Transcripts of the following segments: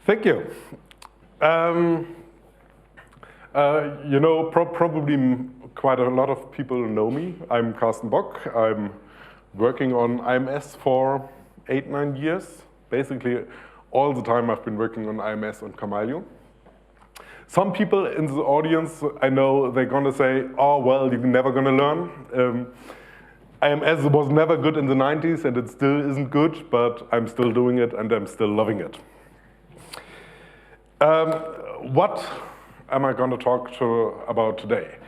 Thank you. Probably quite a lot of people know me. I'm Carsten Bock. I'm working on IMS for 8-9 years. Basically, all the time I've been working on IMS and Kamailio. Some people in the audience, I know they're gonna say, oh, well, you're never gonna learn. IMS was never good in the 90s and it still isn't good, but I'm still doing it and I'm still loving it. What am I going to talk about today?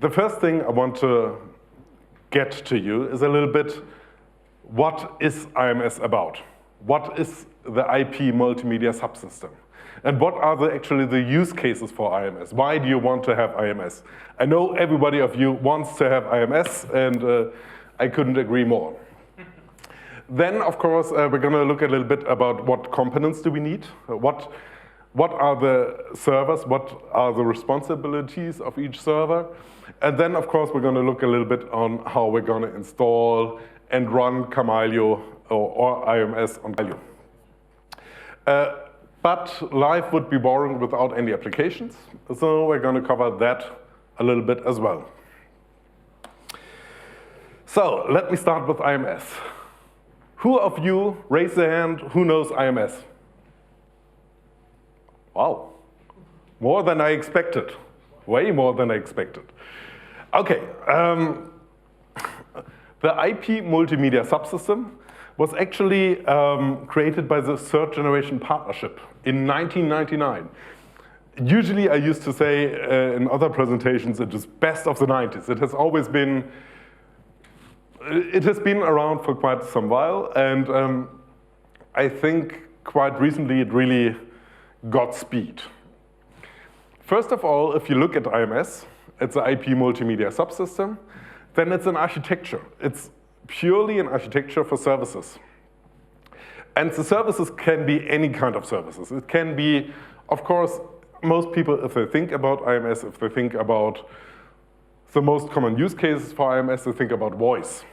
The first thing I want to get to you is a little bit, what is IMS about? What is the IP multimedia subsystem? And what are actually the use cases for IMS? Why do you want to have IMS? I know everybody of you wants to have IMS, and I couldn't agree more. Then, of course, we're going to look a little bit about what components do we need, what are the servers, what are the responsibilities of each server, and then, of course, we're going to look a little bit on how we're going to install and run Kamailio or IMS on Kamailio. But life would be boring without any applications, so we're going to cover that a little bit as well. So let me start with IMS. Who of you, raise their hand, who knows IMS? Wow, more than I expected, way more than I expected. Okay, the IP multimedia subsystem was actually created by the Third Generation Partnership in 1999. Usually I used to say in other presentations it is best of the 90s. It has always been, it has been around for quite some while, and I think quite recently it really got speed. First of all, if you look at IMS, it's an IP multimedia subsystem, then it's an architecture. It's purely an architecture for services. And the services can be any kind of services. It can be, of course, most people, if they think about IMS, if they think about the most common use cases for IMS, they think about voice.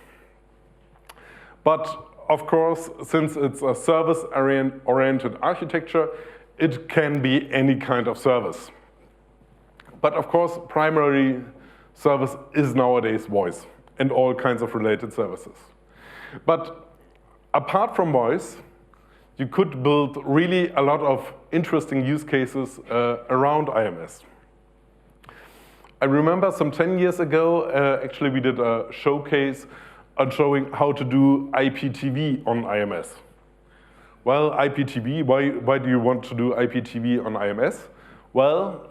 But of course, since it's a service-oriented architecture, it can be any kind of service. But of course, primary service is nowadays voice and all kinds of related services. But apart from voice, you could build really a lot of interesting use cases around IMS. I remember some 10 years ago, actually we did a showcase on showing how to do IPTV on IMS. Well, IPTV, why do you want to do IPTV on IMS? Well,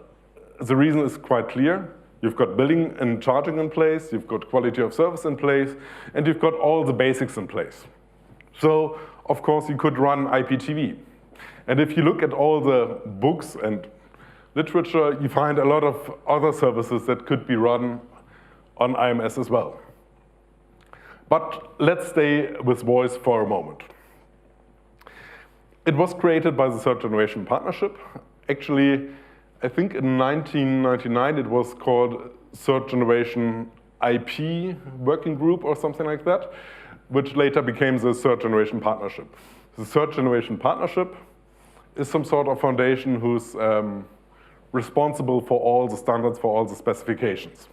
the reason is quite clear. You've got billing and charging in place, you've got quality of service in place, and you've got all the basics in place. So, of course, you could run IPTV. And if you look at all the books and literature, you find a lot of other services that could be run on IMS as well. But let's stay with voice for a moment. It was created by the Third Generation Partnership. Actually, I think in 1999 it was called Third Generation IP Working Group or something like that, which later became the Third Generation Partnership. The Third Generation Partnership is some sort of foundation who's responsible for all the standards, for all the specifications.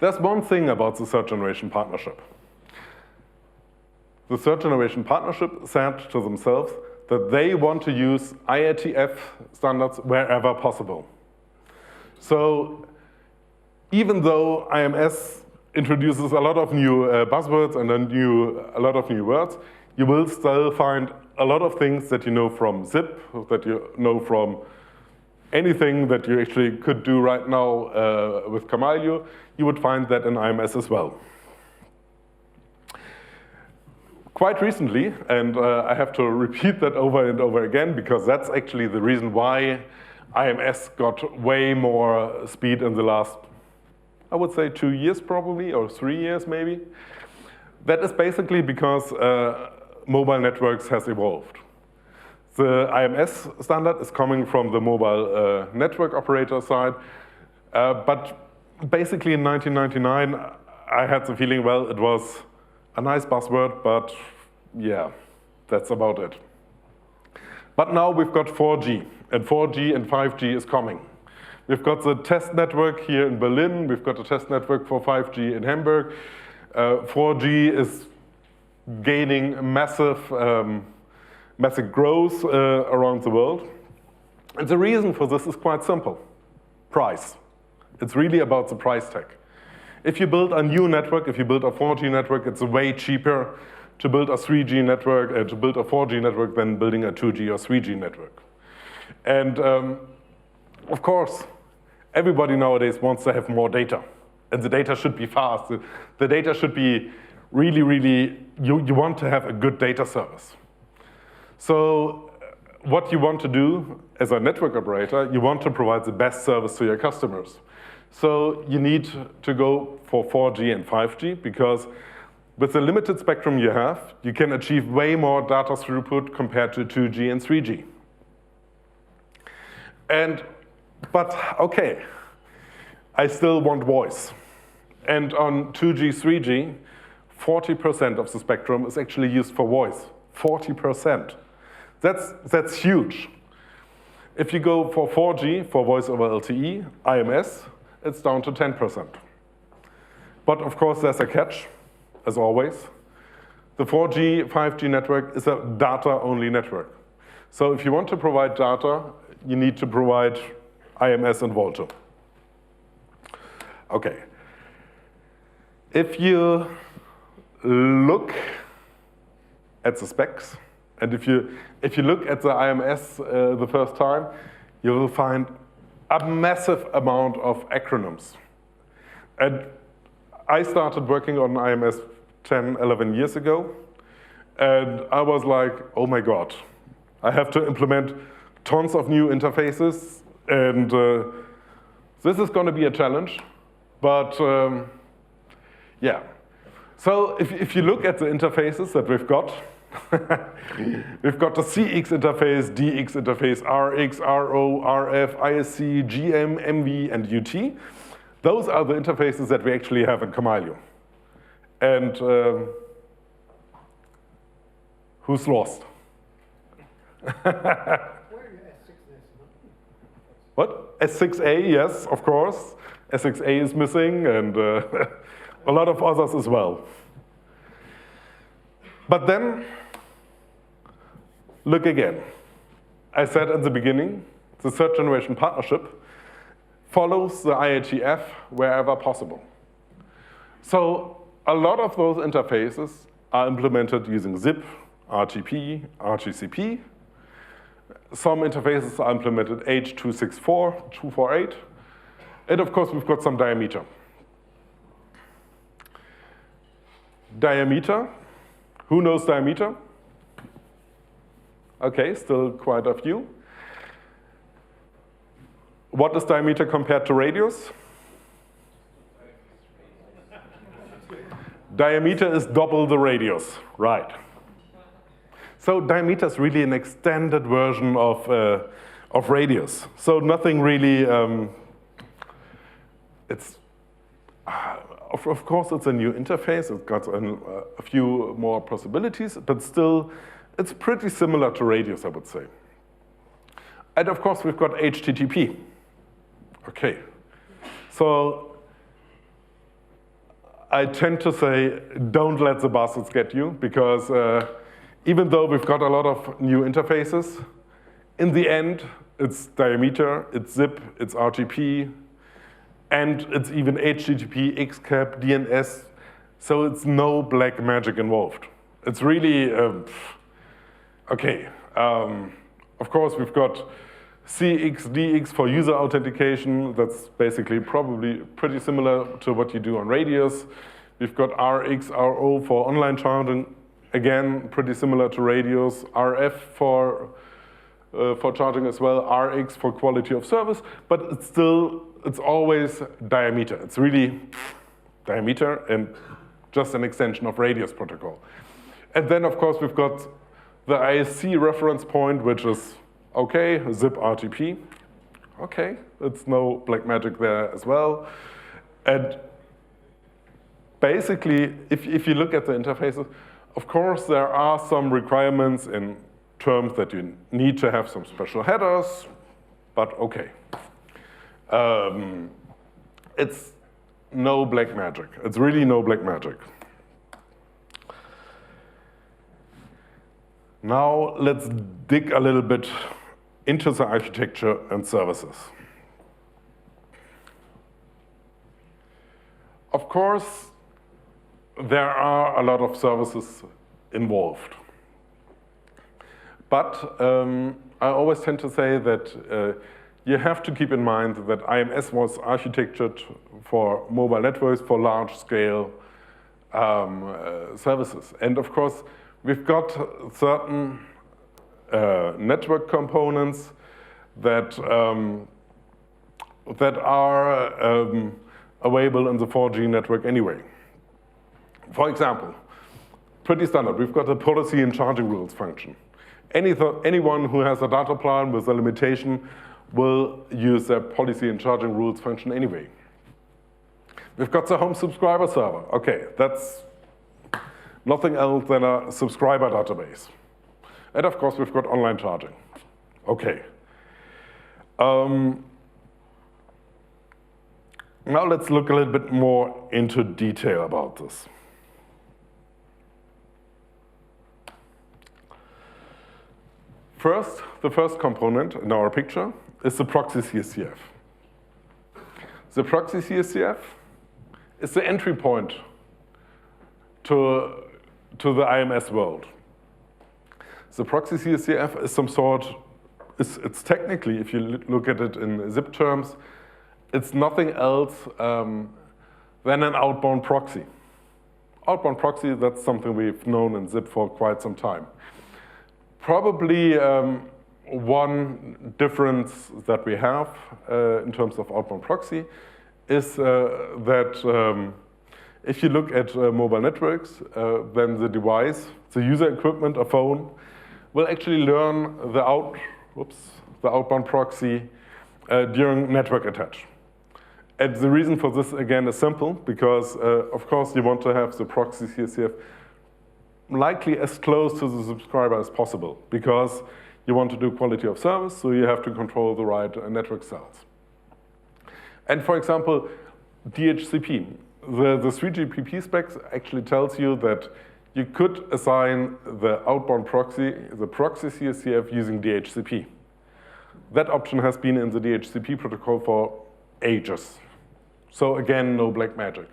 There's one thing about the Third Generation Partnership. The Third Generation Partnership said to themselves that they want to use IETF standards wherever possible. So even though IMS introduces a lot of new buzzwords and a lot of new words, you will still find a lot of things that you know from ZIP, that you know from anything that you actually could do right now with Kamailio, you would find that in IMS as well. Quite recently, and I have to repeat that over and over again because that's actually the reason why IMS got way more speed in the last, I would say 2 years probably, or 3 years maybe. That is basically because mobile networks has evolved. The IMS standard is coming from the mobile network operator side, but basically in 1999, I had the feeling, well, it was a nice buzzword, but yeah, that's about it. But now we've got 4G, and 4G and 5G is coming. We've got the test network here in Berlin. We've got a test network for 5G in Hamburg. 4G is gaining massive growth around the world. And the reason for this is quite simple. Price. It's really about the price tag. If you build a new network, if you build a 4G network, it's way cheaper to build a 3G network, to build a 4G network than building a 2G or 3G network. And of course, everybody nowadays wants to have more data. And the data should be fast. The data should be really, you want to have a good data service. So what you want to do as a network operator, you want to provide the best service to your customers. So you need to go for 4G and 5G because with the limited spectrum you have, you can achieve way more data throughput compared to 2G and 3G. But okay, I still want voice. And on 2G, 3G, 40% of the spectrum is actually used for voice. 40%. That's huge. If you go for 4G, for voice over LTE, IMS, it's down to 10%. But of course, there's a catch, as always. The 4G, 5G network is a data-only network. So if you want to provide data, you need to provide IMS and VoLTE. Okay. If you look at the specs, and if you look at the IMS the first time, you will find a massive amount of acronyms. And I started working on IMS 10, 11 years ago, and I was like, oh my God, I have to implement tons of new interfaces, and this is going to be a challenge, but yeah. So if you look at the interfaces that we've got, we've got the CX interface, DX interface, RX, RO, RF, ISC, GM, MV, and UT. Those are the interfaces that we actually have in Kamailio. And who's lost? What? S6A, yes, of course. S6A is missing, and a lot of others as well. But then, look again. I said at the beginning, the third generation partnership follows the IETF wherever possible. So a lot of those interfaces are implemented using ZIP, RGP, RGCP. Some interfaces are implemented H.264, 248. And of course, we've got some diameter. Diameter. Who knows diameter? Okay, still quite a few. What is diameter compared to radius? Diameter is double the radius, right. So diameter is really an extended version of radius. So nothing really, of course, it's a new interface. It's got a few more possibilities, but still, it's pretty similar to radius, I would say. And of course, we've got HTTP. Okay. So I tend to say, don't let the bastards get you, because even though we've got a lot of new interfaces, in the end, it's diameter, it's ZIP, it's RGP, and it's even HTTP, XCAP, DNS, so it's no black magic involved. It's really, okay. Of course, we've got CX, DX for user authentication. That's basically probably pretty similar to what you do on radius. We've got RX, RO for online charging. Again, pretty similar to radius. RF for charging as well. RX for quality of service. But it's still, it's always diameter. It's really diameter and just an extension of radius protocol. And then, of course, we've got the ISC reference point, which is, okay, ZIP RGP. Okay, it's no black magic there as well. And basically, if you look at the interfaces, of course, there are some requirements in terms that you need to have some special headers, but okay. It's no black magic. It's really no black magic. Now let's dig a little bit into the architecture and services. Of course, there are a lot of services involved. But I always tend to say that you have to keep in mind that IMS was architectured for mobile networks, for large-scale services. And of course, we've got certain network components that are available in the 4G network anyway. For example, pretty standard, we've got a policy and charging rules function. Anyone who has a data plan with a limitation will use their policy and charging rules function anyway. We've got the home subscriber server. Okay, that's nothing else than a subscriber database. And of course, we've got online charging. Okay. Now let's look a little bit more into detail about this. First, the first component in our picture is the proxy CSCF. The proxy CSCF is the entry point to the IMS world. The proxy CSCF is some sort, it's technically, if you look at it in zip terms, it's nothing else than an outbound proxy. Outbound proxy, that's something we've known in zip for quite some time. Probably one difference that we have in terms of outbound proxy is that if you look at mobile networks, then the device, the user equipment, a phone, will actually learn the outbound proxy during network attach. And the reason for this, again, is simple, because, of course, you want to have the proxy CSCF likely as close to the subscriber as possible, because you want to do quality of service, so you have to control the right network cells. And for example, DHCP, the 3GPP specs actually tells you that you could assign the outbound proxy, the proxy CSCF, using DHCP. That option has been in the DHCP protocol for ages. So again, no black magic.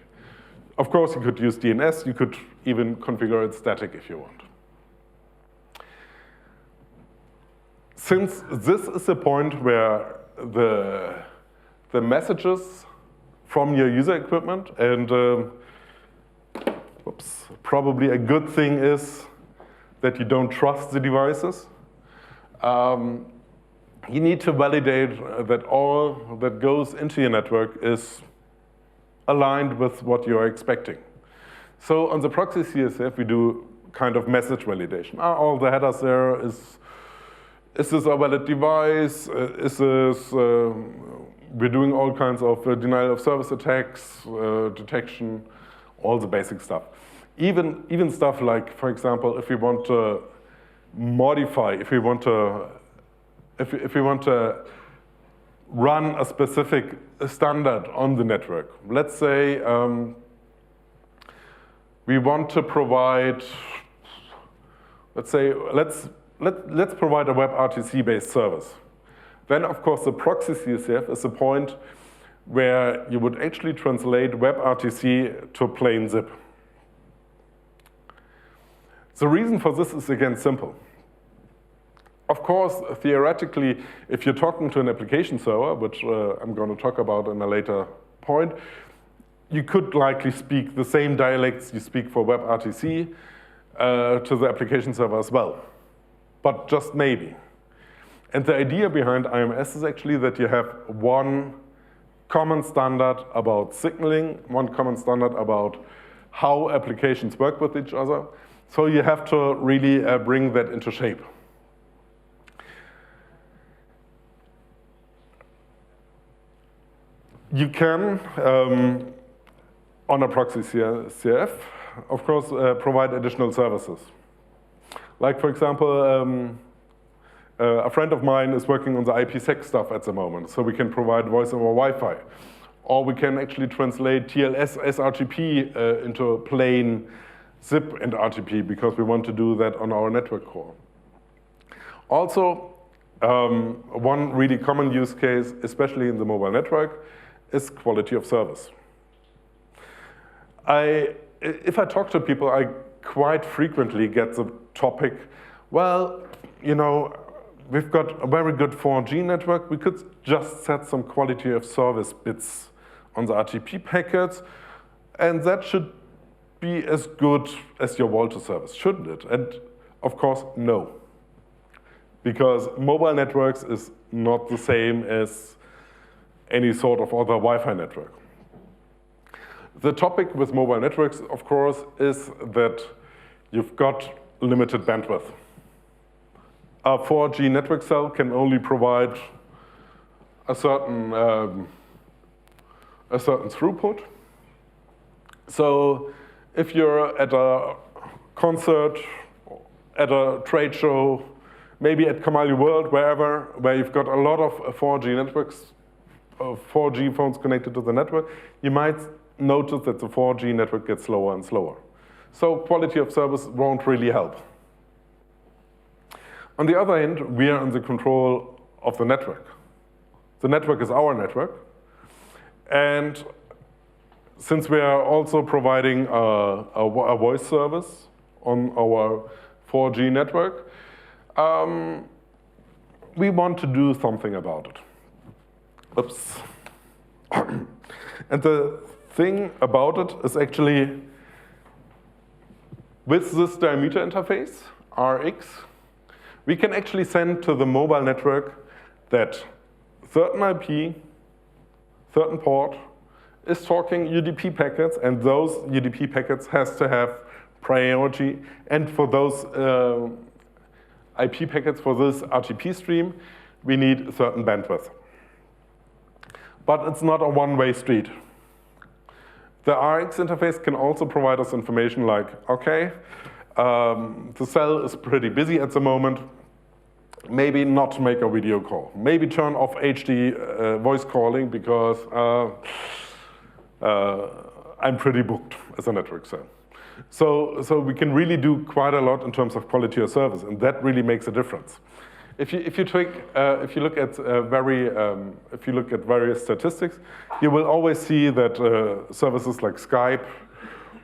Of course, you could use DNS. You could even configure it static if you want. Since this is the point where the messages from your user equipment, and probably a good thing is that you don't trust the devices, you need to validate that all that goes into your network is aligned with what you're expecting. So on the proxy CSF, we do kind of message validation. Are all the headers there? Is this a valid device? Is this, we're doing all kinds of denial of service attacks, detection, all the basic stuff. Even stuff like, for example, if we want to modify, if we want to run a specific standard on the network. Let's say we want to provide, let's provide a WebRTC-based service. Then, of course, the proxy CSF is the point where you would actually translate WebRTC to plain zip. The reason for this is, again, simple. Of course, theoretically, if you're talking to an application server, which I'm going to talk about in a later point, you could likely speak the same dialects you speak for WebRTC to the application server as well, but just maybe. And the idea behind IMS is actually that you have one common standard about signaling, one common standard about how applications work with each other. So you have to really bring that into shape. You can, on a proxy CF, of course, provide additional services. Like, for example, A friend of mine is working on the IPsec stuff at the moment, so we can provide voice over Wi-Fi. Or we can actually translate TLS sRTP into plain zip and RTP because we want to do that on our network core. Also, one really common use case, especially in the mobile network, is quality of service. If I talk to people, I quite frequently get the topic, well, you know, we've got a very good 4G network. We could just set some quality of service bits on the RTP packets, and that should be as good as your VoLTE service, shouldn't it? And of course, no. Because mobile networks is not the same as any sort of other Wi-Fi network. The topic with mobile networks, of course, is that you've got limited bandwidth. A 4G network cell can only provide a certain throughput. So if you're at a concert, at a trade show, maybe at Kamailio World, wherever, where you've got a lot of 4G networks, 4G phones connected to the network, you might notice that the 4G network gets slower and slower. So quality of service won't really help. On the other hand, we are in the control of the network. The network is our network. And since we are also providing a voice service on our 4G network, we want to do something about it. Oops. And the thing about it is actually, with this diameter interface, RX, we can actually send to the mobile network that certain IP, certain port, is talking UDP packets, and those UDP packets has to have priority. And for those IP packets for this RTP stream, we need a certain bandwidth. But it's not a one-way street. The RX interface can also provide us information like, okay, the cell is pretty busy at the moment, maybe not make a video call. Maybe turn off HD voice calling because I'm pretty booked as a network cell. So we can really do quite a lot in terms of quality of service, and that really makes a difference. If you look at various statistics, you will always see that services like Skype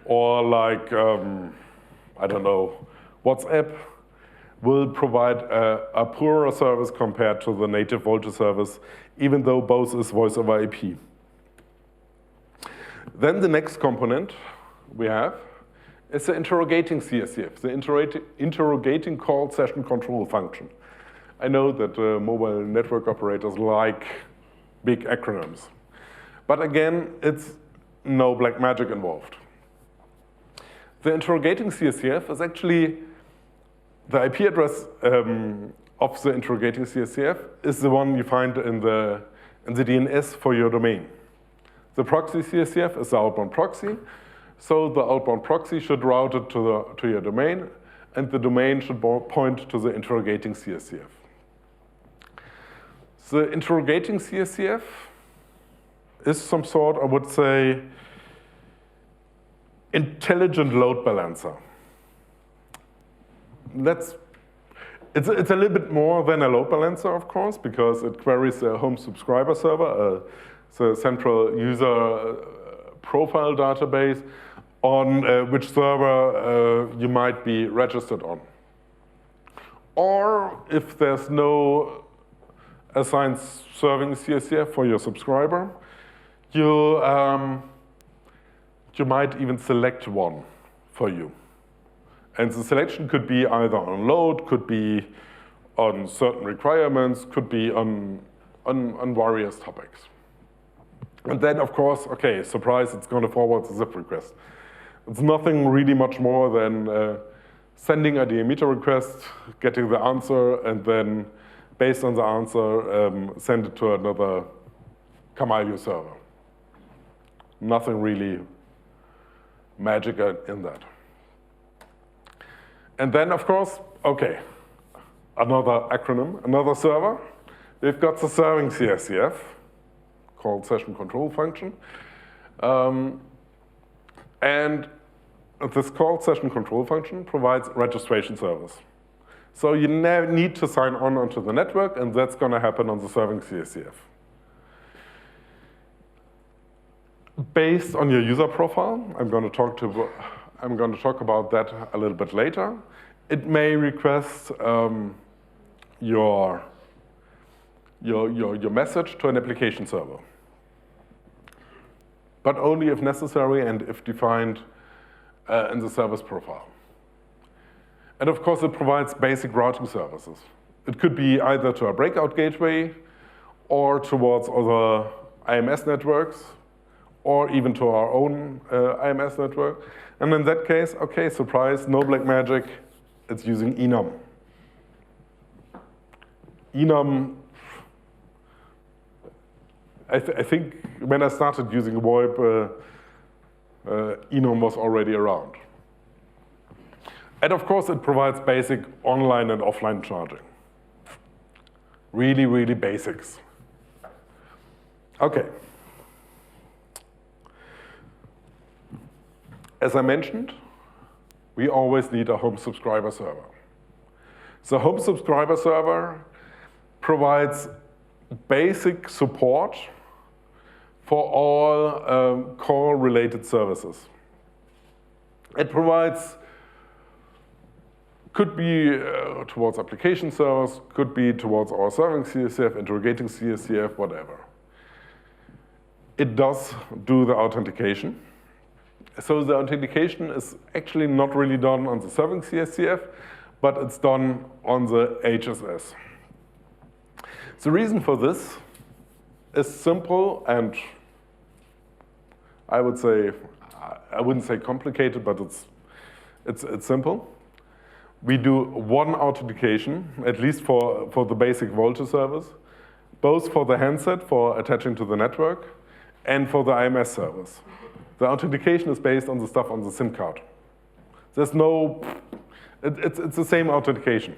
or like I don't know, WhatsApp will provide a poorer service compared to the native VoLTE service, even though both is voice over IP. Then the next component we have is the interrogating CSCF, the interrogating call session control function. I know that mobile network operators like big acronyms. But again, it's no black magic involved. The interrogating CSCF is actually the IP address of the interrogating CSCF is the one you find in the DNS for your domain. The proxy CSCF is the outbound proxy. So the outbound proxy should route it to your domain, and the domain should point to the interrogating CSCF. The interrogating CSCF is some sort, I would say, intelligent load balancer. It's a little bit more than a load balancer, of course, because it queries a home subscriber server, the central user profile database, on which server you might be registered on. Or if there's no assigned serving CSCF for your subscriber, you might even select one for you. And the selection could be either on load, could be on certain requirements, could be on various topics. And then, of course, okay, surprise, it's going to forward the zip request. It's nothing really much more than sending a diameter request, getting the answer, and then, based on the answer, send it to another Kamailio server. Nothing really magic in that. And then, of course, okay, another acronym, another server. We've got the serving CSCF, called session control function. And this called session control function provides registration service. So you need to sign on onto the network, and that's going to happen on the serving CSCF. Based on your user profile, I'm going to talk about that a little bit later. It may request your message to an application server, but only if necessary and if defined in the service profile. And of course, it provides basic routing services. It could be either to a breakout gateway or towards other IMS networks, or even to our own IMS network. And in that case, okay, surprise, no black magic, it's using enum. Enum, I think when I started using VoIP, enum was already around. And of course, it provides basic online and offline charging. Really, really basics. Okay. As I mentioned, we always need a home subscriber server. So home subscriber server provides basic support for all core-related services. It provides, could be towards application servers, could be towards our serving CSCF, interrogating CSCF, whatever. It does do the authentication. So the authentication is actually not really done on the serving CSCF, but it's done on the HSS. The reason for this is simple, and I wouldn't say complicated, but it's simple. We do one authentication, at least for the basic VoLTE service, both for the handset for attaching to the network and for the IMS service. The authentication is based on the stuff on the SIM card. There's no, it's the same authentication.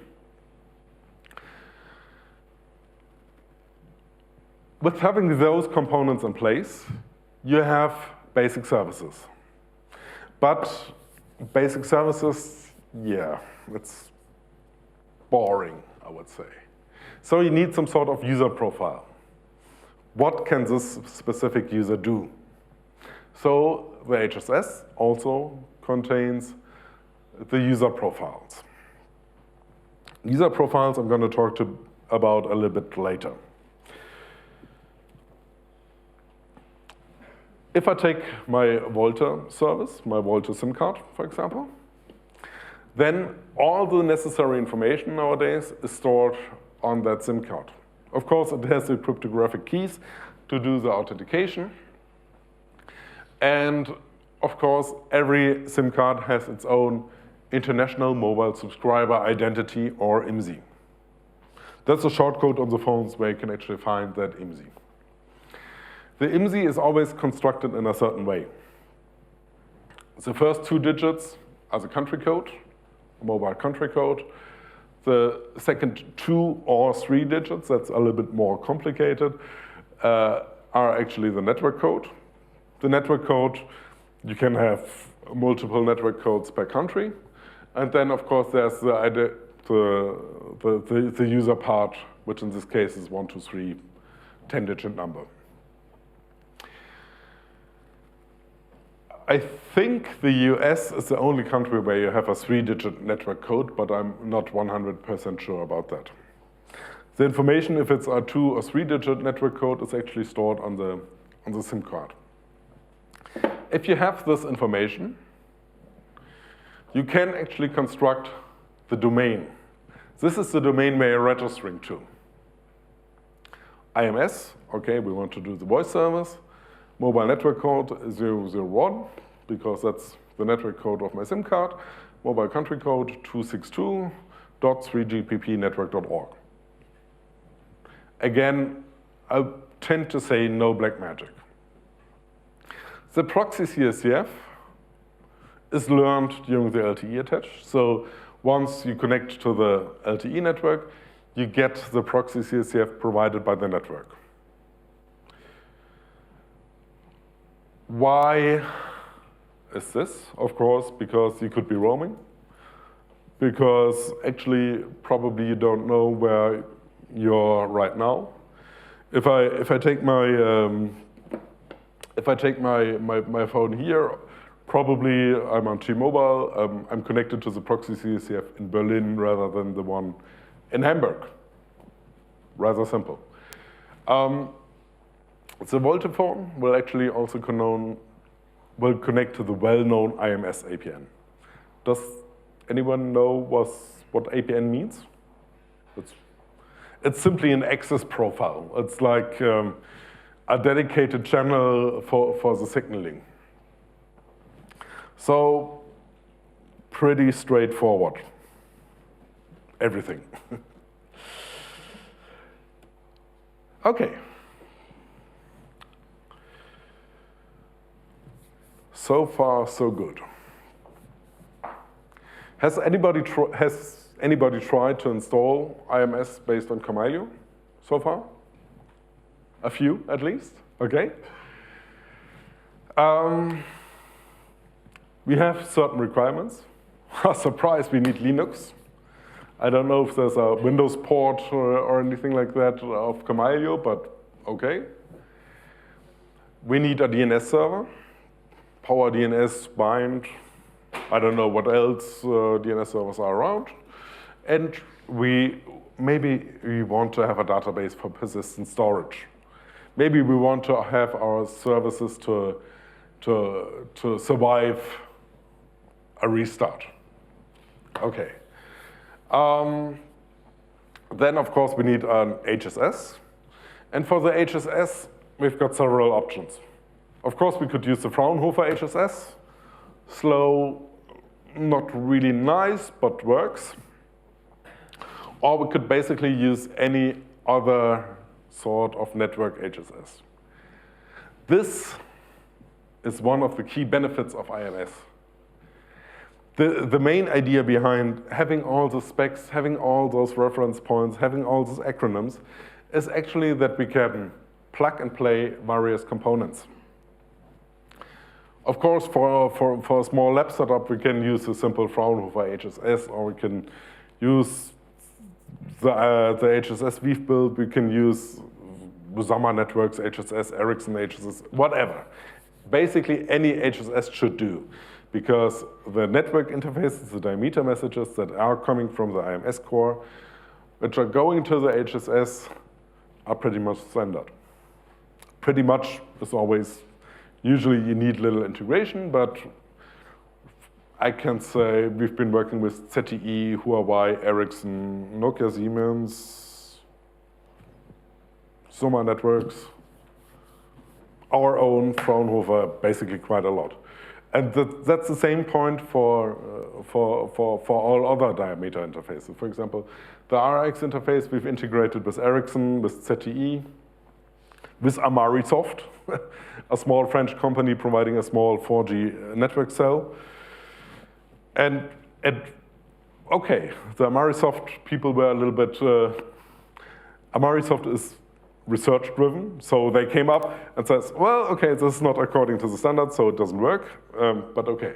With having those components in place, you have basic services. But basic services, yeah, it's boring, I would say. So you need some sort of user profile. What can this specific user do? So the HSS also contains the user profiles. User profiles I'm going to talk about a little bit later. If I take my VoLTE service, my VoLTE SIM card, for example, then all the necessary information nowadays is stored on that SIM card. Of course, it has the cryptographic keys to do the authentication. And of course, every SIM card has its own International Mobile Subscriber Identity, or IMSI. That's a shortcode on the phones where you can actually find that IMSI. The IMSI is always constructed in a certain way. The first 2 digits are the country code, mobile country code. The second 2 or 3 digits, that's a little bit more complicated, are actually the network code. The network code, you can have multiple network codes per country. And then, of course, there's the user part, which in this case is 1, 2, 3, 10-digit number. I think the US is the only country where you have a 3-digit network code, but I'm not 100% sure about that. The information, if it's a 2 or 3-digit network code, is actually stored on the SIM card. If you have this information, you can actually construct the domain. This is the domain where you're registering to. IMS, okay, we want to do the voice service. Mobile network code 001, because that's the network code of my SIM card. Mobile country code 262.3gppnetwork.org. Again, I tend to say no black magic. The proxy CSCF is learned during the LTE attach. So once you connect to the LTE network, you get the proxy CSCF provided by the network. Why is this? Of course, because you could be roaming. Because actually, probably you don't know where you're right now. If I take my phone here, probably I'm on T-Mobile. I'm connected to the proxy CSCF in Berlin rather than the one in Hamburg. Rather simple. The VoLTE phone will actually also connect to the well-known IMS APN. Does anyone know what APN means? It's simply an access profile. It's like a dedicated channel for the signaling. So pretty straightforward, everything. Okay. So far, so good. Has anybody tried to install IMS based on Kamailio so far? A few, at least. Okay. We have certain requirements. Surprise, we need Linux. I don't know if there's a Windows port or anything like that of Kamailio, but okay. We need a DNS server. Power DNS, bind, I don't know what else DNS servers are around. And maybe we want to have a database for persistent storage. Maybe we want to have our services to survive a restart. Okay. Then, of course, we need an HSS. And for the HSS, we've got several options. Of course, we could use the Fraunhofer HSS. Slow, not really nice, but works. Or we could basically use any other sort of network HSS. This is one of the key benefits of IMS. The main idea behind having all the specs, having all those reference points, having all those acronyms, is actually that we can plug and play various components. Of course, for a small lab setup, we can use a simple Fraunhofer HSS, or we can use the HSS we've built. We can use Busama Networks HSS, Ericsson HSS, whatever. Basically, any HSS should do, because the network interfaces, the diameter messages that are coming from the IMS core, which are going to the HSS, are pretty much standard. Pretty much is always. Usually you need little integration, but I can say we've been working with ZTE, Huawei, Ericsson, Nokia, Siemens, Soma Networks, our own Fraunhofer, basically quite a lot. And that's the same point for all other diameter interfaces. For example, the RX interface we've integrated with Ericsson, with ZTE, with Amarisoft, a small French company providing a small 4G network cell. And okay, the Amarisoft people were a little bit, Amarisoft is research driven, so they came up and says, well, okay, this is not according to the standards, so it doesn't work, but okay.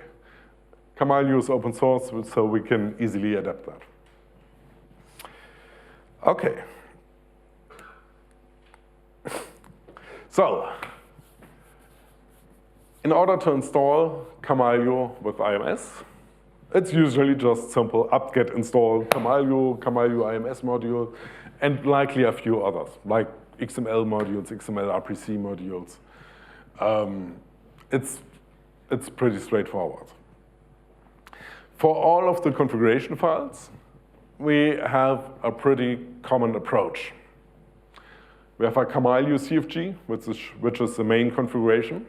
Kamailio is open source, so we can easily adapt that. Okay. So, in order to install Kamailio with IMS, it's usually just simple apt-get install Kamailio, Kamailio IMS module, and likely a few others, like XML modules, XML RPC modules. It's pretty straightforward. For all of the configuration files, we have a pretty common approach. We have a Kamailio CFG, which is the main configuration.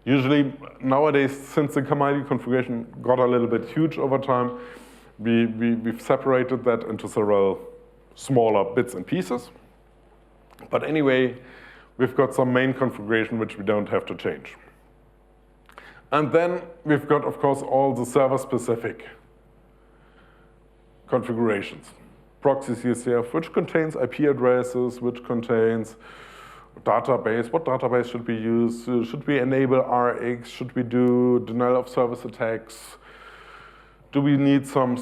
Usually, nowadays, since the Kamailio configuration got a little bit huge over time, we've separated that into several smaller bits and pieces. But anyway, we've got some main configuration which we don't have to change. And then we've got, of course, all the server-specific configurations. Proxy CSCF, which contains IP addresses, which contains database. What database should we use? Should we enable RX? Should we do denial of service attacks? Do we need some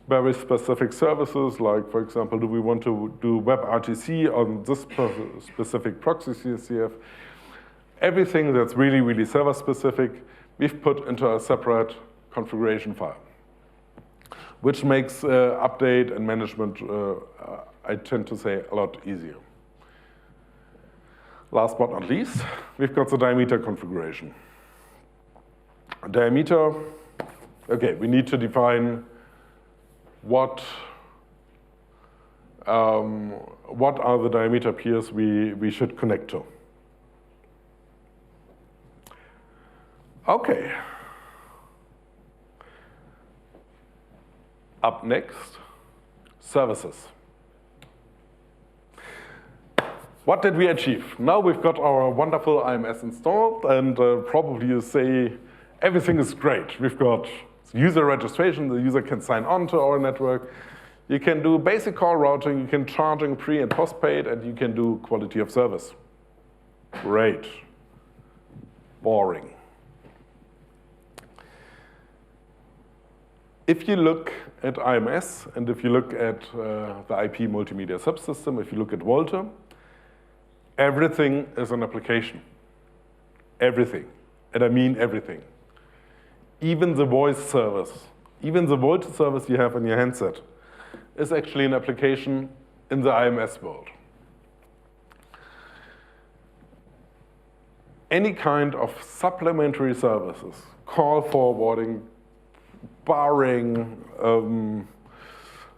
very specific services, like, for example, do we want to do WebRTC on this specific proxy CSCF? Everything that's really, really server-specific, we've put into a separate configuration file, which makes update and management, I tend to say, a lot easier. Last but not least, we've got the diameter configuration. Diameter, okay, we need to define what are the diameter peers we should connect to. Okay. Up next, services. What did we achieve? Now we've got our wonderful IMS installed, and probably you say everything is great. We've got user registration, the user can sign on to our network. You can do basic call routing, you can charging pre and postpaid, and you can do quality of service. Great. Boring. If you look at IMS, and if you look at the IP multimedia subsystem, if you look at VoLTE, everything is an application. Everything. And I mean everything. Even the voice service, even the VoLTE service you have in your handset is actually an application in the IMS world. Any kind of supplementary services, call forwarding, barring,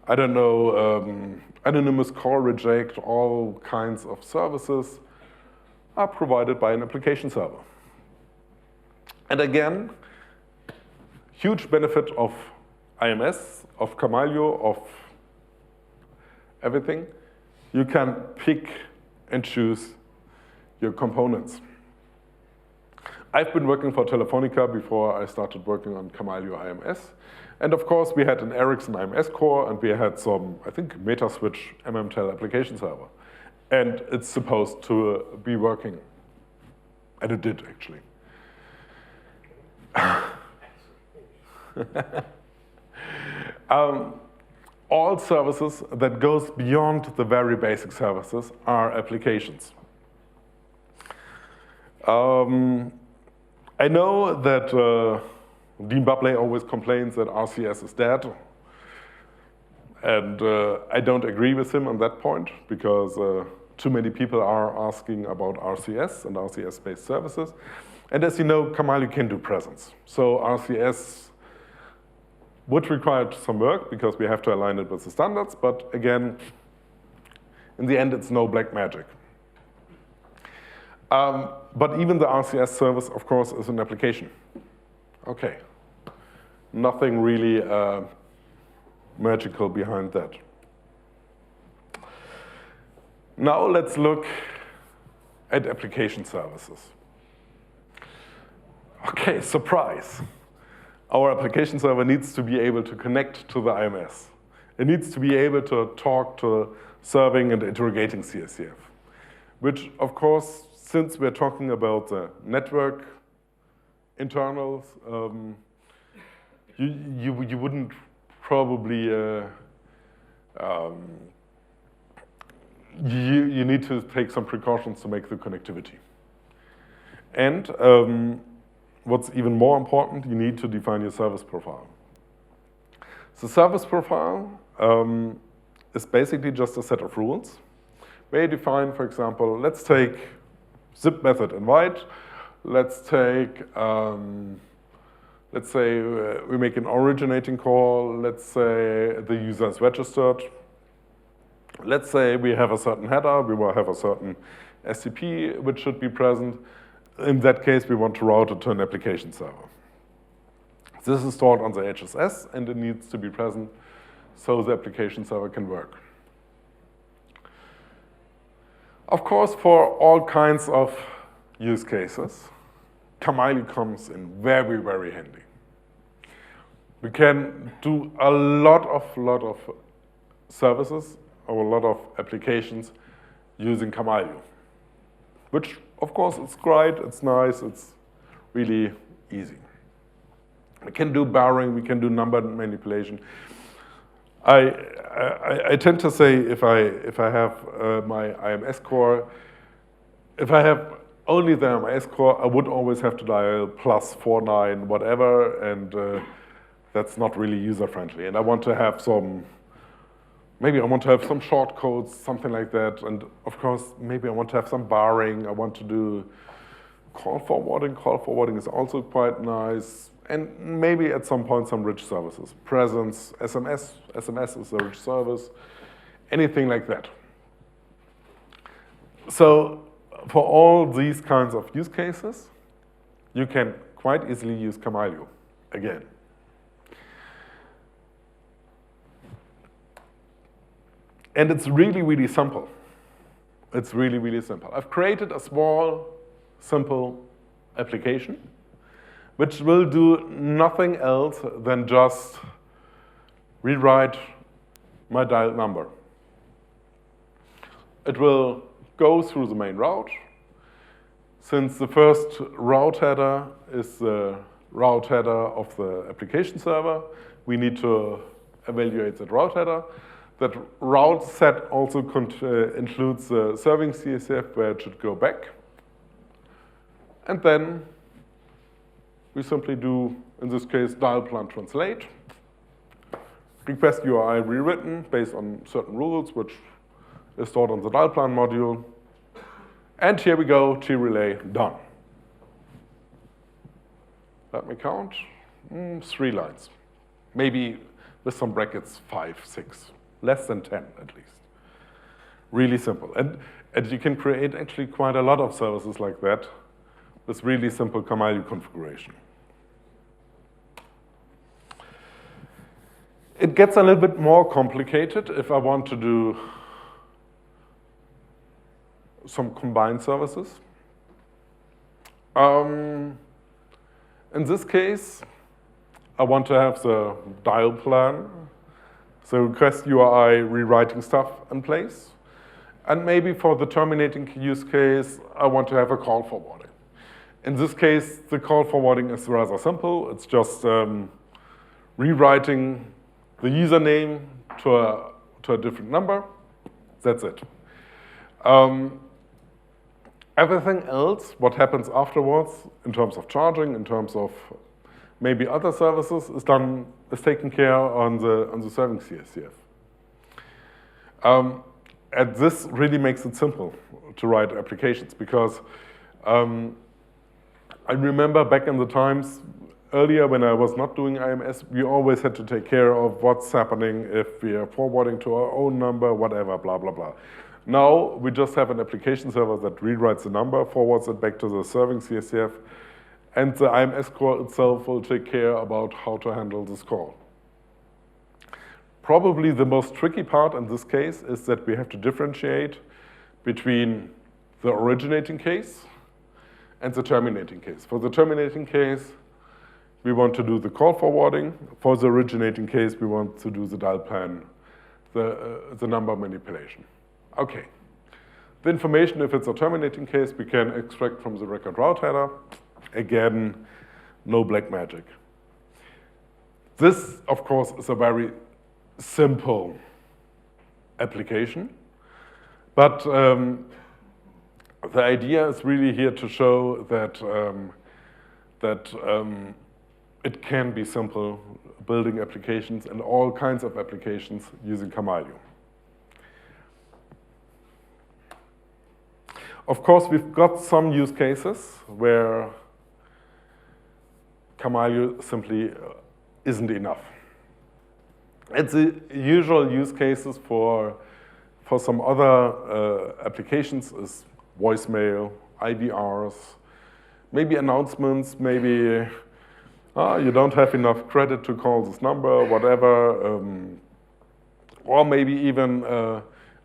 I don't know, anonymous call reject, all kinds of services are provided by an application server. And again, huge benefit of IMS, of Kamailio, of everything. You can pick and choose your components. I've been working for Telefonica before I started working on Kamailio IMS. And of course, we had an Ericsson IMS core, and we had some, I think, Metaswitch MMTel application server. And it's supposed to be working. And it did, actually. All services that goes beyond the very basic services are applications. I know that Dean Bublé always complains that RCS is dead. And I don't agree with him on that point, because too many people are asking about RCS and RCS-based services. And as you know, Kamailio can do presence. So RCS would require some work, because we have to align it with the standards. But again, in the end, it's no black magic. But even the RCS service, of course, is an application. Okay. Nothing really magical behind that. Now let's look at application services. Okay, surprise. Our application server needs to be able to connect to the IMS. It needs to be able to talk to serving and interrogating CSCF, which, of course, since we're talking about the network internals, you wouldn't probably, you need to take some precautions to make the connectivity. And what's even more important, you need to define your service profile. The service profile is basically just a set of rules where you define, for example, let's take zip method invite. Let's take, let's say we make an originating call. Let's say the user is registered. Let's say we have a certain header. We will have a certain SCP which should be present. In that case, we want to route it to an application server. This is stored on the HSS, and it needs to be present so the application server can work. Of course, for all kinds of use cases, Kamailio comes in very, very handy. We can do a lot of services or a lot of applications using Kamailio, which of course it's great, it's nice, it's really easy. We can do barring, we can do number manipulation. I tend to say if I have my IMS core, if I have only the IMS core, I would always have to dial +49 whatever, and that's not really user-friendly. And I want to have some, maybe I want to have some shortcodes, something like that. And of course, maybe I want to have some barring. I want to do call forwarding. Call forwarding is also quite nice. And maybe at some point, some rich services. Presence, SMS. SMS is a rich service. Anything like that. So for all these kinds of use cases, you can quite easily use Kamailio again. And it's really, really simple. It's really, really simple. I've created a small, simple application which will do nothing else than just rewrite my dialed number. It will go through the main route. Since the first route header is the route header of the application server, we need to evaluate that route header. That route set also includes the serving CSF where it should go back. And then we simply do, in this case, dial plan translate. Request URI rewritten based on certain rules, which is stored on the dial plan module. And here we go, T-relay done. Let me count. 3 lines. Maybe with some brackets, 5, 6. Less than 10, at least. Really simple. And you can create actually quite a lot of services like that with really simple Kamailio configuration. It gets a little bit more complicated if I want to do some combined services. In this case, I want to have the dial plan, the request URI rewriting stuff in place. And maybe for the terminating use case, I want to have a call forwarding. In this case, the call forwarding is rather simple. It's just rewriting the username to a different number. That's it. Everything else, what happens afterwards, in terms of charging, in terms of maybe other services, is taken care on the serving CSCF. And this really makes it simple to write applications because I remember back in the times earlier when I was not doing IMS, we always had to take care of what's happening if we are forwarding to our own number, whatever, blah, blah, blah. Now we just have an application server that rewrites the number, forwards it back to the serving CSCF, and the IMS core itself will take care about how to handle this call. Probably the most tricky part in this case is that we have to differentiate between the originating case and the terminating case. For the terminating case, we want to do the call forwarding. For the originating case, we want to do the dial plan, the number manipulation. Okay. The information, if it's a terminating case, we can extract from the record route header. Again, no black magic. This, of course, is a very simple application. But the idea is really here to show that, it can be simple building applications and all kinds of applications using Kamailio. Of course, we've got some use cases where Kamailio simply isn't enough. It's the usual use cases for some other applications is voicemail, IVRs, maybe announcements, maybe you don't have enough credit to call this number, whatever, or maybe even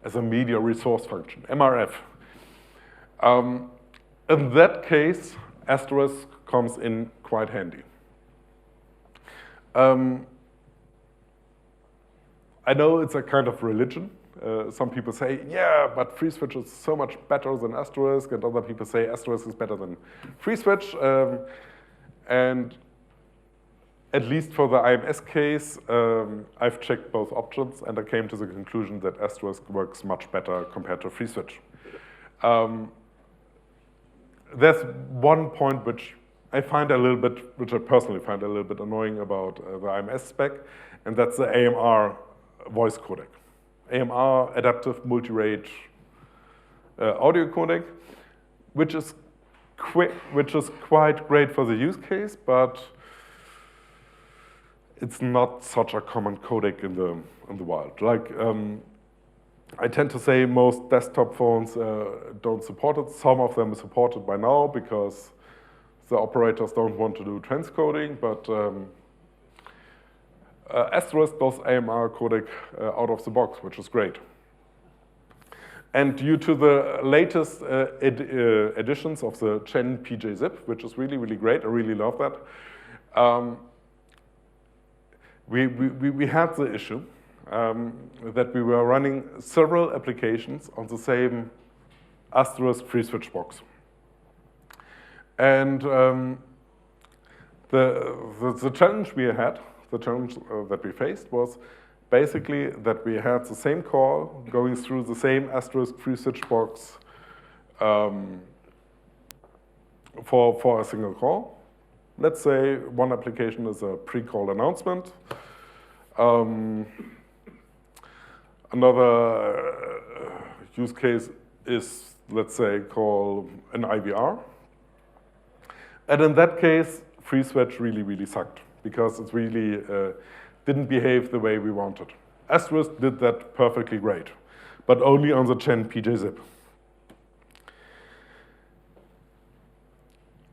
as a media resource function, MRF. In that case, asterisk comes in quite handy. I know it's a kind of religion. Some people say, yeah, but FreeSwitch is so much better than Asterisk, and other people say Asterisk is better than FreeSwitch. And at least for the IMS case, I've checked both options, and I came to the conclusion that Asterisk works much better compared to FreeSwitch. There's one point which I personally find a little bit annoying about the IMS spec, and that's the AMR voice codec. AMR, adaptive multi-rate audio codec, which is quite great for the use case, but it's not such a common codec in the wild. Like, I tend to say most desktop phones don't support it. Some of them are supported by now because the operators don't want to do transcoding, but Asterisk does AMR codec out of the box, which is great. And due to the latest editions of the Gen PJ zip, which is really, really great, I really love that, we had the issue that we were running several applications on the same Asterisk FreeSwitch box. And the challenge we had, the challenge that we faced was basically that we had the same call going through the same Asterisk FreeSwitch box for a single call. Let's say one application is a pre-call announcement. Another use case is, let's say, call an IVR. And in that case, FreeSwitch really, really sucked because it really didn't behave the way we wanted. Asterisk did that perfectly great, but only on the Gen PJ zip.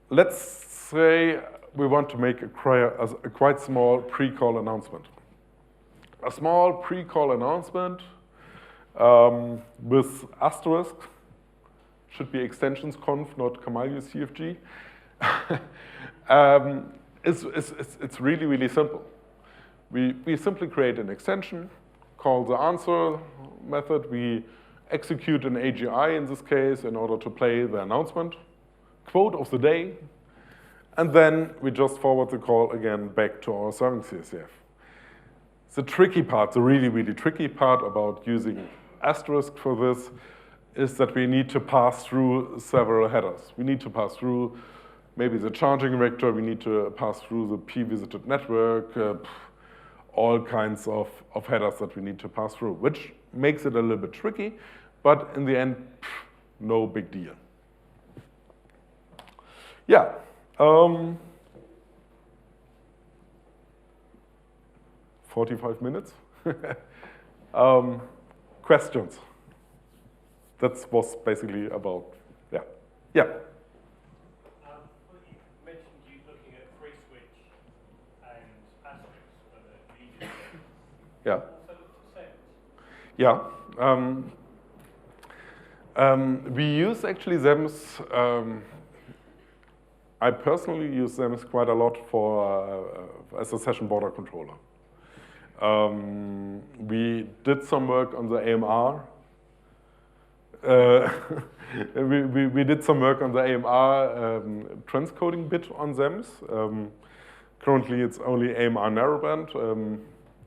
Let's say we want to make a quite small pre-call announcement. A small pre-call announcement with Asterisk, should be extensions conf, not Kamailio CFG. It's really, really simple. We simply create an extension, call the answer method, we execute an AGI in this case in order to play the announcement, quote of the day, and then we just forward the call again back to our serving CSCF. The tricky part, the really, really tricky part about using Asterisk for this is that we need to pass through several headers. We need to pass through maybe the charging vector, we need to pass through the p-visited network, all kinds of headers that we need to pass through, which makes it a little bit tricky, but in the end, no big deal. Yeah. 45 minutes. Questions? That was basically about, yeah. Yeah. You mentioned you looking at FreeSwitch and Asterisk for the media. Yeah. Also look at SIMs. Yeah. We use actually SIMs. I personally use SIMs quite a lot for as a session border controller. We did some work on the AMR. We did some work on the AMR transcoding bit on SIMs. Currently, it's only AMR narrowband.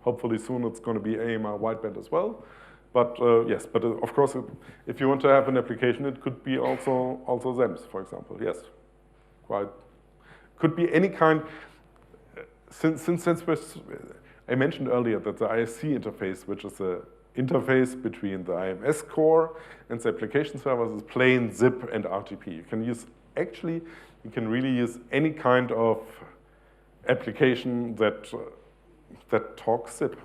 Hopefully soon it's going to be AMR wideband as well. But yes, but of course, if you want to have an application, it could be also SIMs, for example. Yes, quite. Could be any kind. Since I mentioned earlier that the ISC interface, which is the interface between the IMS core and the application servers, is plain zip and RTP. You can really use any kind of application that talks zip.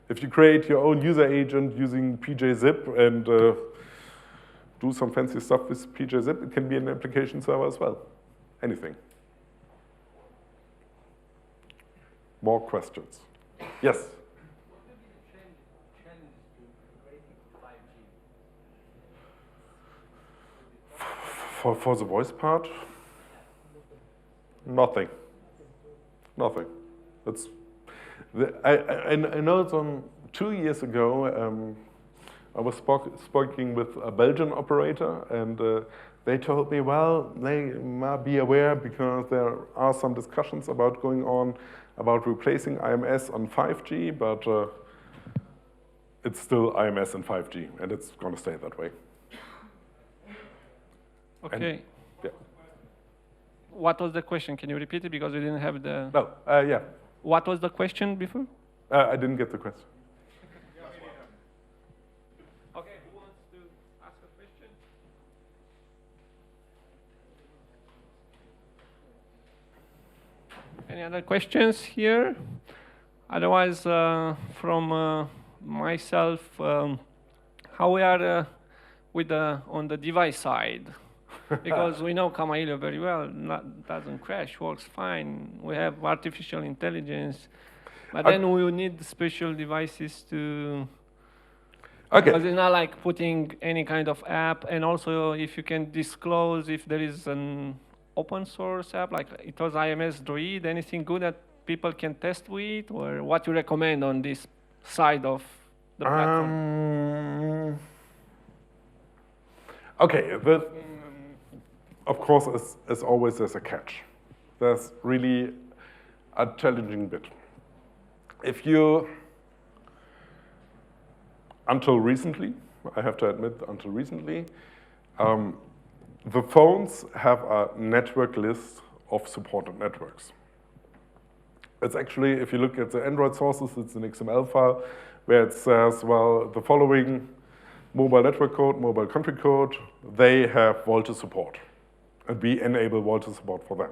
If you create your own user agent using PJZip and do some fancy stuff with PJZip, it can be an application server as well. Anything. More questions? Yes? What would be the challenge to integrating 5G? For the voice part? Nothing. Nothing. It's I know it's on 2 years ago. I was speaking with a Belgian operator, and they told me, well, they might be aware because there are some discussions about going on about replacing IMS on 5G, but it's still IMS and 5G, and it's going to stay that way. Okay. And, yeah. What was the question? Can you repeat it because we didn't have the? No, yeah. What was the question before? I didn't get the question. Okay, who wants to ask a question? Any other questions here? Otherwise, from myself, how we are with on the device side, because we know Kamailio very well. Doesn't crash, works fine. We have artificial intelligence, but then we will need special devices to. Okay. Because it's not like putting any kind of app, and also if you can disclose if there is an open source app, like it was IMS Droid, anything good that people can test with, or what you recommend on this side of the platform? Okay, but of course, as always, there's a catch. There's really a challenging bit. If you, until recently, I have to admit, until recently, the phones have a network list of supported networks. It's actually, if you look at the Android sources, it's an XML file where it says, well, the following mobile network code, mobile country code, they have VoLTE support. And we enable VoLTE support for them.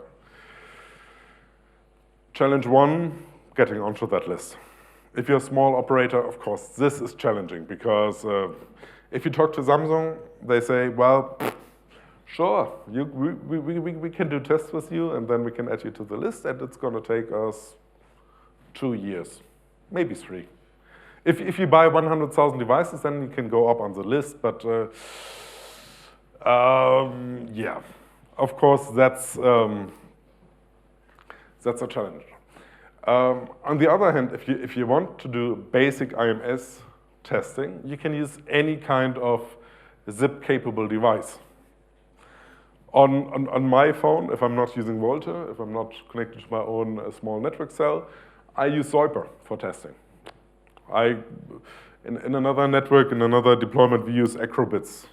Challenge one, getting onto that list. If you're a small operator, of course, this is challenging because if you talk to Samsung, they say, well, sure, we can do tests with you, and then we can add you to the list, and it's going to take us 2 years, maybe 3. If you buy 100,000 devices, then you can go up on the list, but yeah, of course, that's a challenge. On the other hand, if you want to do basic IMS testing, you can use any kind of zip-capable device. On my phone, if I'm not using VoLTE, if I'm not connected to my own small network cell, I use Zoiper for testing. In another network, in another deployment, we use Acrobits.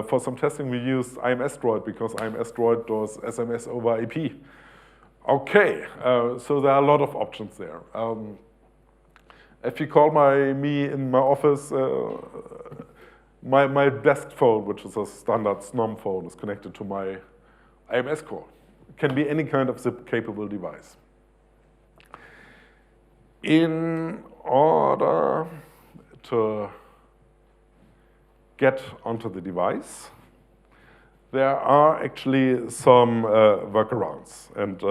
For some testing, we use IMS Droid because IMS Droid does SMS over IP. Okay, so there are a lot of options there. If you call me in my office, my desk phone, which is a standard SNOM phone, is connected to my IMS core. It can be any kind of zip-capable device. In order to get onto the device, there are actually some workarounds. And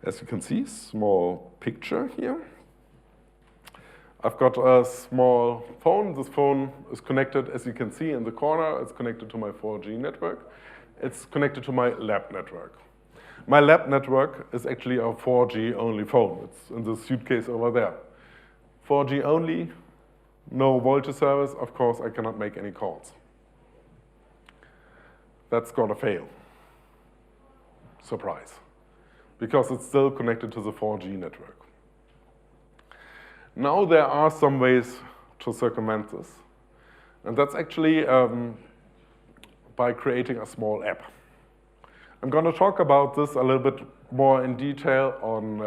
as you can see, small picture here. I've got a small phone. This phone is connected, as you can see in the corner, it's connected to my 4G network. It's connected to my lab network. My lab network is actually a 4G only phone. It's in the suitcase over there. 4G only, no VoLTE service, of course I cannot make any calls. That's gonna fail. Surprise. Because it's still connected to the 4G network. Now there are some ways to circumvent this. And that's actually by creating a small app. I'm going to talk about this a little bit more in detail on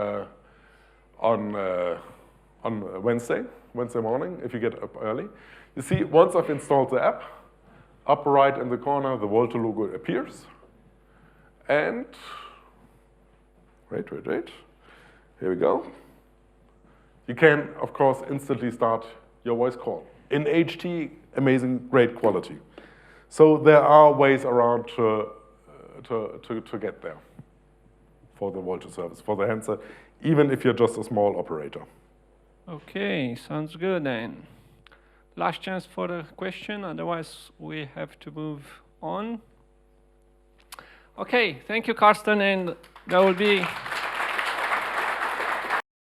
Wednesday morning, if you get up early. You see, once I've installed the app, up right in the corner, the VoLTE logo appears. And, wait. Here we go. You can, of course, instantly start your voice call. In HT, amazing, great quality. So there are ways around to get there for the VoLTE service, for the handset, even if you're just a small operator. Okay, sounds good then. Last chance for a question, otherwise we have to move on. Okay, thank you, Carsten, and there will be